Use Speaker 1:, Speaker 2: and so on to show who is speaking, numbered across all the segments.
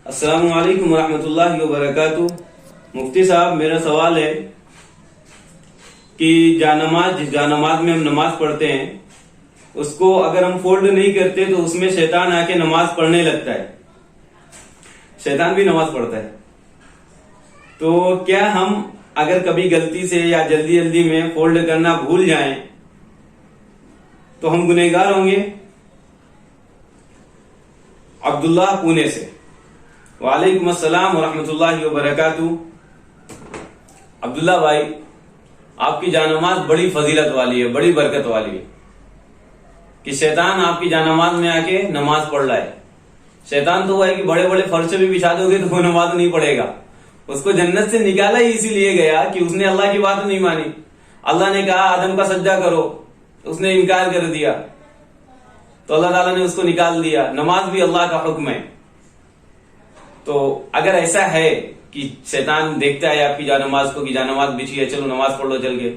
Speaker 1: السلام علیکم ورحمۃ اللہ وبرکاتہ۔ مفتی صاحب، میرا سوال ہے کہ جس جانماز میں ہم نماز پڑھتے ہیں اس کو اگر ہم فولڈ نہیں کرتے تو اس میں شیطان آ کے نماز پڑھنے لگتا ہے، شیطان بھی نماز پڑھتا ہے، تو کیا ہم اگر کبھی غلطی سے یا جلدی میں فولڈ کرنا بھول جائیں تو ہم گنہگار ہوں گے؟ عبداللہ پونے سے۔ وعلیکم السلام ورحمۃ اللہ وبرکاتہ۔ عبداللہ بھائی، آپ کی جانماز بڑی فضیلت والی ہے، بڑی برکت والی ہے کہ شیطان آپ کی جانماز میں آ کے نماز پڑھ رہا ہے۔ شیطان تو وہ ہے کہ بڑے بڑے فرش بھی بچھا دو گے تو وہ نماز نہیں پڑھے گا۔ اس کو جنت سے نکالا ہی اسی لیے گیا کہ اس نے اللہ کی بات نہیں مانی۔ اللہ نے کہا آدم کا سجدہ کرو، اس نے انکار کر دیا تو اللہ تعالیٰ نے اس کو نکال دیا۔ نماز بھی اللہ کا حکم ہے۔ تو اگر ایسا ہے کہ شیطان دیکھتا ہے آپ کی جانماز کو کہ جانماز بچھی ہے، چلو نماز پڑھ لو چل کے،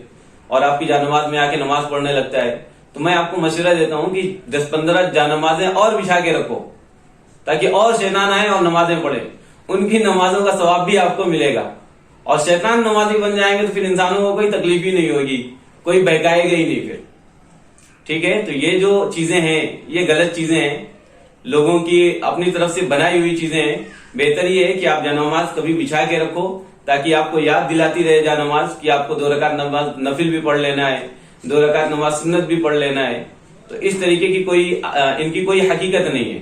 Speaker 1: اور آپ کی جانماز میں آ کے نماز پڑھنے لگتا ہے، تو میں آپ کو مشورہ دیتا ہوں کہ 10-15 جانمازیں اور بچھا کے رکھو تاکہ اور شیطان آئے اور نمازیں پڑھے۔ ان کی نمازوں کا ثواب بھی آپ کو ملے گا، اور شیطان نمازی بن جائیں گے تو پھر انسانوں کو کوئی تکلیف ہی نہیں ہوگی، کوئی بہکائے گا ہی نہیں پھر۔ ٹھیک ہے، تو یہ جو چیزیں ہیں یہ غلط چیزیں ہیں، لوگوں کی اپنی طرف سے بنائی ہوئی چیزیں ہیں۔ بہتر یہ ہے کہ آپ جانماز کبھی بچھا کے رکھو تاکہ آپ کو یاد دلاتی رہے جانماز کہ آپ کو 2 رکعت نماز نفل بھی پڑھ لینا ہے، 2 رکعت نماز سنت بھی پڑھ لینا ہے۔ تو اس طریقے کی ان کی کوئی حقیقت نہیں ہے۔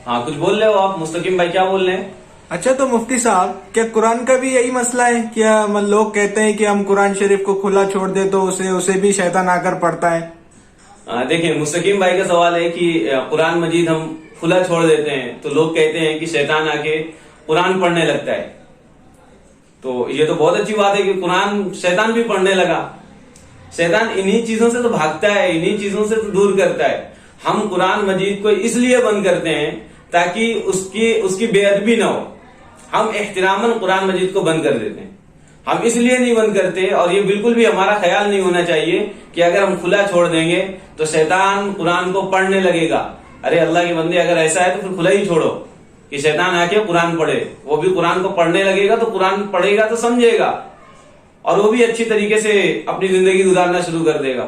Speaker 1: ہاں، کچھ بول رہے ہو آپ مستقیم بھائی، کیا بول رہے ہیں؟
Speaker 2: اچھا، تو مفتی صاحب، کیا قرآن کا بھی یہی مسئلہ ہے؟ کیا لوگ کہتے ہیں کہ ہم قرآن شریف کو کھلا چھوڑ دیں تو اسے بھی شیطان آ کر پڑھتا ہے؟
Speaker 1: دیکھیں، مستقیم بھائی کا سوال ہے کہ قرآن مجید ہم کھلا چھوڑ دیتے ہیں تو لوگ کہتے ہیں کہ شیطان آ کے قرآن پڑھنے لگتا ہے۔ تو یہ تو بہت اچھی بات ہے کہ قرآن شیطان بھی پڑھنے لگا۔ شیطان انہی چیزوں سے تو بھاگتا ہے، انہی چیزوں سے تو دور کرتا ہے۔ ہم قرآن مجید کو اس لیے بند کرتے ہیں تاکہ اس کی بے ادبی نہ ہو۔ ہم احتراماً قرآن مجید کو بند کر دیتے ہیں۔ ہم اس لیے نہیں بند کرتے، اور یہ بالکل بھی ہمارا خیال نہیں ہونا چاہیے کہ اگر ہم کھلا چھوڑ دیں گے تو شیطان قرآن کو پڑھنے لگے گا۔ ارے اللہ کے بندے، اگر ایسا ہے تو پھر کھلا ہی چھوڑو کہ شیطان آ کے قرآن پڑھے۔ وہ بھی قرآن کو پڑھنے لگے گا تو قرآن پڑھے گا تو سمجھے گا، اور وہ بھی اچھی طریقے سے اپنی زندگی گزارنا شروع کر دے گا۔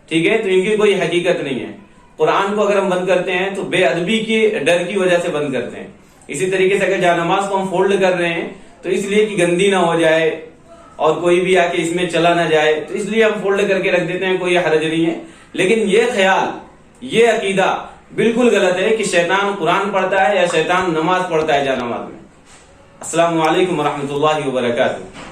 Speaker 1: ٹھیک ہے، تو ان کی کوئی حقیقت نہیں ہے۔ قرآن کو اگر ہم بند کرتے ہیں تو بے ادبی کی ڈر کی وجہ سے بند کرتے ہیں۔ اسی طریقے سے اگر جانماز کو ہم فولڈ کر رہے ہیں تو اس لیے کہ گندی نہ ہو جائے اور کوئی بھی آ کے اس میں چلا نہ جائے، تو اس لیے ہم فولڈ کر کے رکھ دیتے ہیں، کوئی حرج نہیں ہے۔ لیکن یہ خیال، یہ عقیدہ بالکل غلط ہے کہ شیطان قرآن پڑھتا ہے یا شیطان نماز پڑھتا ہے جانماز میں۔ السلام علیکم ورحمۃ اللہ وبرکاتہ۔